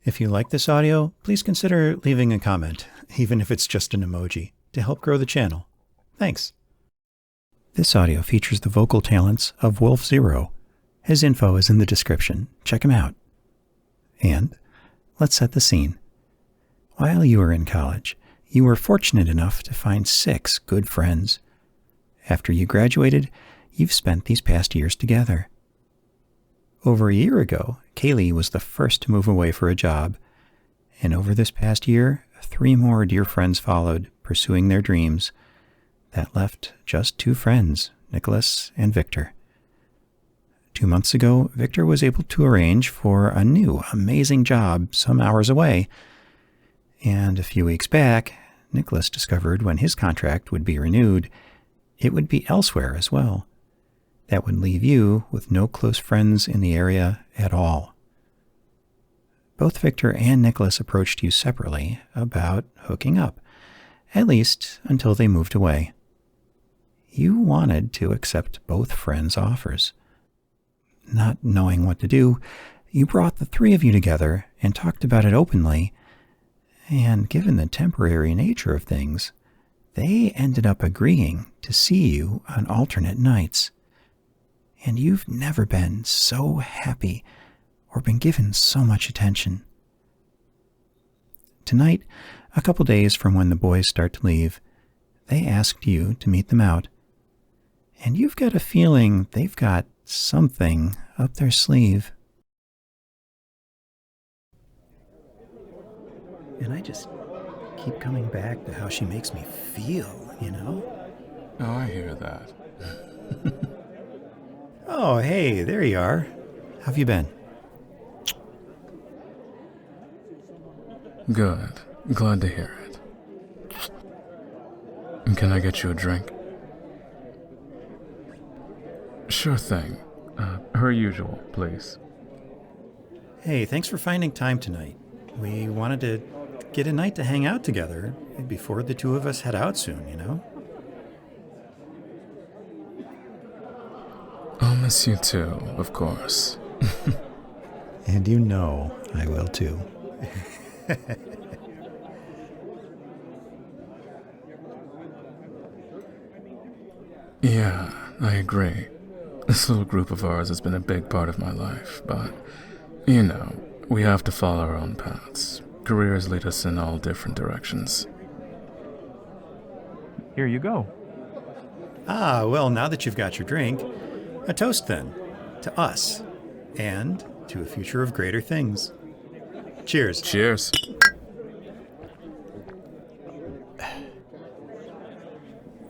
If you like this audio, please consider leaving a comment, even if it's just an emoji, to help grow the channel. Thanks. This audio features the vocal talents of Wolf Zero. His info is in the description. Check him out. And let's set the scene. While you were in college, you were fortunate enough to find 6 good friends. After you graduated, you've spent these past years together. Over a year ago, Kaylee was the first to move away for a job, and over this past year, 3 more dear friends followed, pursuing their dreams. That left just 2 friends, Nicholas and Victor. 2 months ago, Victor was able to arrange for a new, amazing job some hours away, and a few weeks back, Nicholas discovered when his contract would be renewed, it would be elsewhere as well. That would leave you with no close friends in the area at all. Both Victor and Nicholas approached you separately about hooking up, at least until they moved away. You wanted to accept both friends' offers. Not knowing what to do, you brought the 3 of you together and talked about it openly, and given the temporary nature of things, they ended up agreeing to see you on alternate nights. And you've never been so happy or been given so much attention. Tonight, a couple days from when the boys start to leave, they asked you to meet them out. And you've got a feeling they've got something up their sleeve. And I just keep coming back to how she makes me feel, you know? Oh, I hear that. Oh, hey, there you are. How have you been? Good. Glad to hear it. Can I get you a drink? Sure thing. Her usual, please. Hey, thanks for finding time tonight. We wanted to get a night to hang out together before the 2 of us head out soon, you know? I'll miss you too, of course. And you know I will too. Yeah, I agree. This little group of ours has been a big part of my life, but, you know, we have to follow our own paths. Careers lead us in all different directions. Here you go. Ah, well, now that you've got your drink, a toast then, to us, and to a future of greater things. Cheers. Cheers.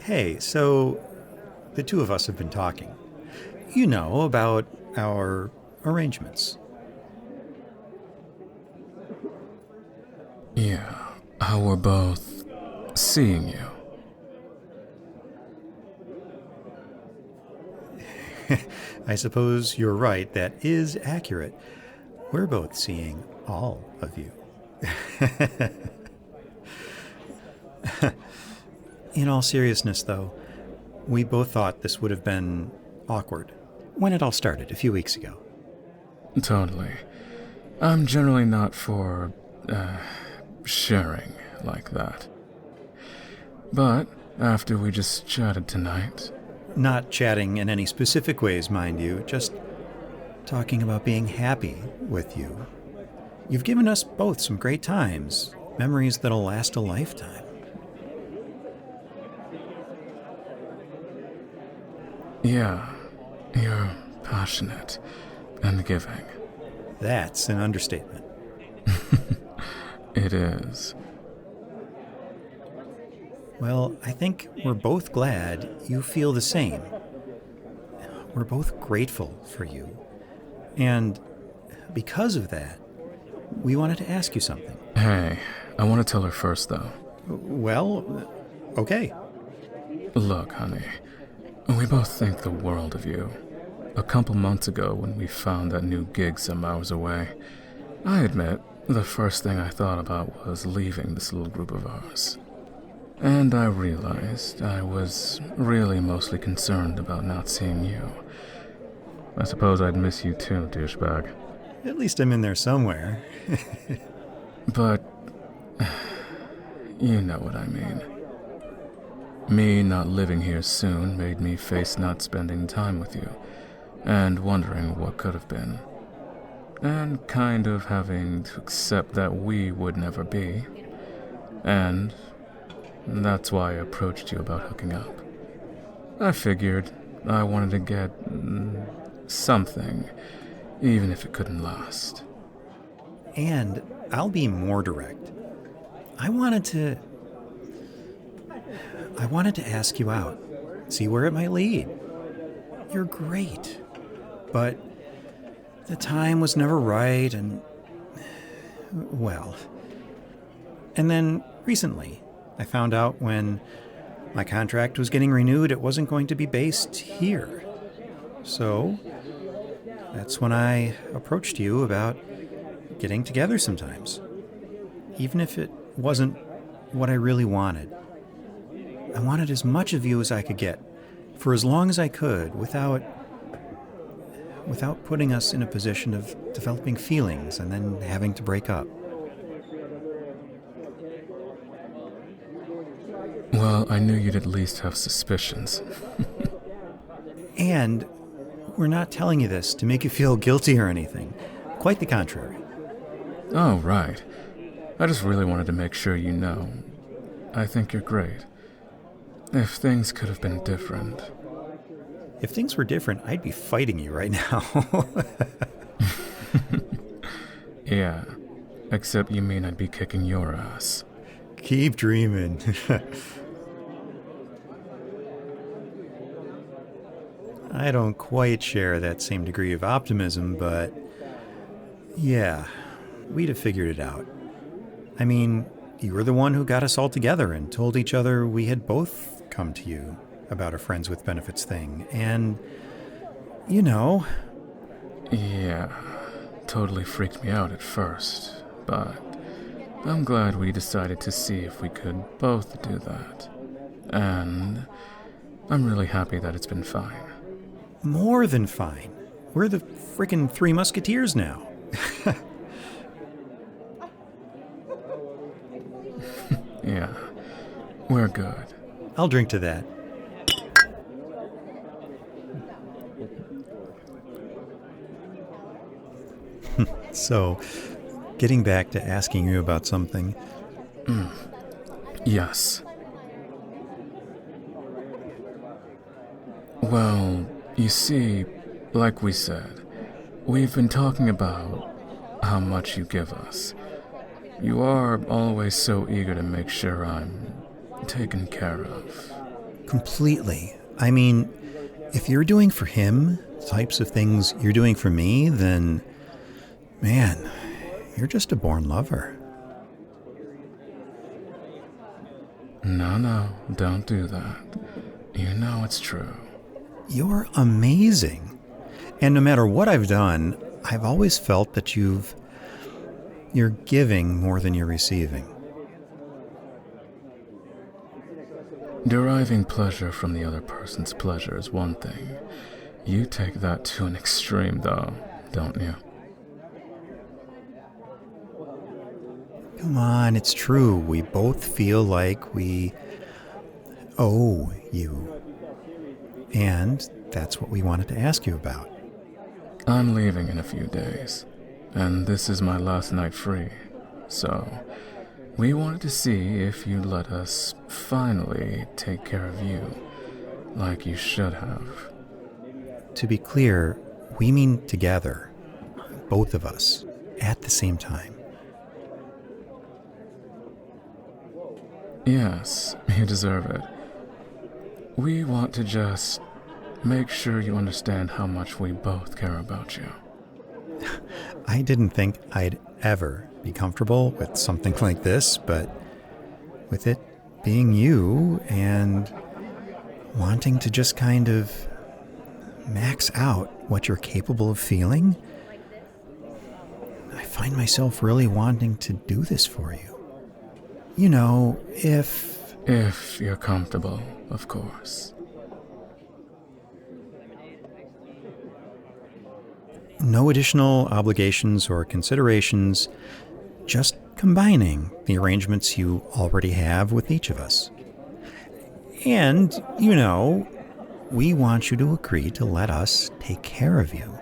Hey, so the 2 of us have been talking. You know, about our arrangements. Yeah, how we're both seeing you. I suppose you're right, that is accurate. We're both seeing all of you. In all seriousness, though, we both thought this would have been awkward when it all started a few weeks ago. Totally. I'm generally not for, sharing like that. But after we just chatted tonight... Not chatting in any specific ways, mind you, just talking about being happy with you. You've given us both some great times, memories that'll last a lifetime. Yeah, you're passionate and giving. That's an understatement. It is. Well, I think we're both glad you feel the same. We're both grateful for you. And because of that, we wanted to ask you something. Hey, I want to tell her first, though. Well, okay. Look, honey, we both think the world of you. A couple months ago, when we found that new gig some hours away, I admit, the first thing I thought about was leaving this little group of ours. And I realized I was really mostly concerned about not seeing you. I suppose I'd miss you too, douchebag. At least I'm in there somewhere. But you know what I mean. Me not living here soon made me face not spending time with you, and wondering what could have been. And kind of having to accept that we would never be. And that's why I approached you about hooking up. I figured I wanted to get something, even if it couldn't last. And I'll be more direct. I wanted to ask you out, see where it might lead. You're great, but the time was never right, and, well. And then recently, I found out when my contract was getting renewed, it wasn't going to be based here. So that's when I approached you about getting together sometimes. Even if it wasn't what I really wanted. I wanted as much of you as I could get, for as long as I could, without putting us in a position of developing feelings and then having to break up. Well, I knew you'd at least have suspicions. And we're not telling you this to make you feel guilty or anything. Quite the contrary. Oh, right. I just really wanted to make sure you know. I think you're great. If things could have been different. If things were different, I'd be fighting you right now. Yeah, except you mean I'd be kicking your ass. Keep dreaming. I don't quite share that same degree of optimism, but yeah, we'd have figured it out. I mean, you were the one who got us all together and told each other we had both come to you about a friends with benefits thing, and, you know... Yeah, totally freaked me out at first, but I'm glad we decided to see if we could both do that. And I'm really happy that it's been fine. More than fine. We're the frickin' Three Musketeers now. Yeah, we're good. I'll drink to that. So, getting back to asking you about something. Yes. Well, you see, like we said, we've been talking about how much you give us. You are always so eager to make sure I'm taken care of. Completely. I mean, if you're doing for him the types of things you're doing for me, then, man, you're just a born lover. No, don't do that. You know it's true. You're amazing. And no matter what I've done, I've always felt that you're giving more than you're receiving. Deriving pleasure from the other person's pleasure is one thing. You take that to an extreme, though, don't you? Come on, it's true. We both feel like we owe you. And that's what we wanted to ask you about. I'm leaving in a few days, and this is my last night free, so we wanted to see if you'd let us finally take care of you, like you should have. To be clear, we mean together, both of us, at the same time. Yes, you deserve it. We want to just make sure you understand how much we both care about you. I didn't think I'd ever be comfortable with something like this, but with it being you and wanting to just kind of max out what you're capable of feeling, I find myself really wanting to do this for you. You know, if you're comfortable, of course. No additional obligations or considerations, just combining the arrangements you already have with each of us. And, we want you to agree to let us take care of you.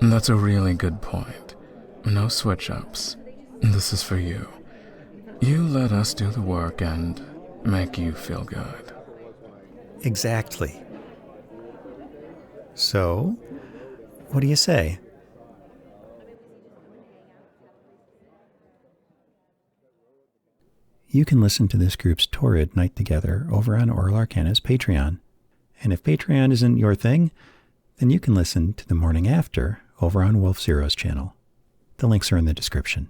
That's a really good point. No switch-ups. This is for you. You let us do the work and make you feel good. Exactly. So, what do you say? You can listen to this group's Torrid Night Together over on Oral Arcana's Patreon. And if Patreon isn't your thing, then you can listen to The Morning After over on Wolf Zero's channel. The links are in the description.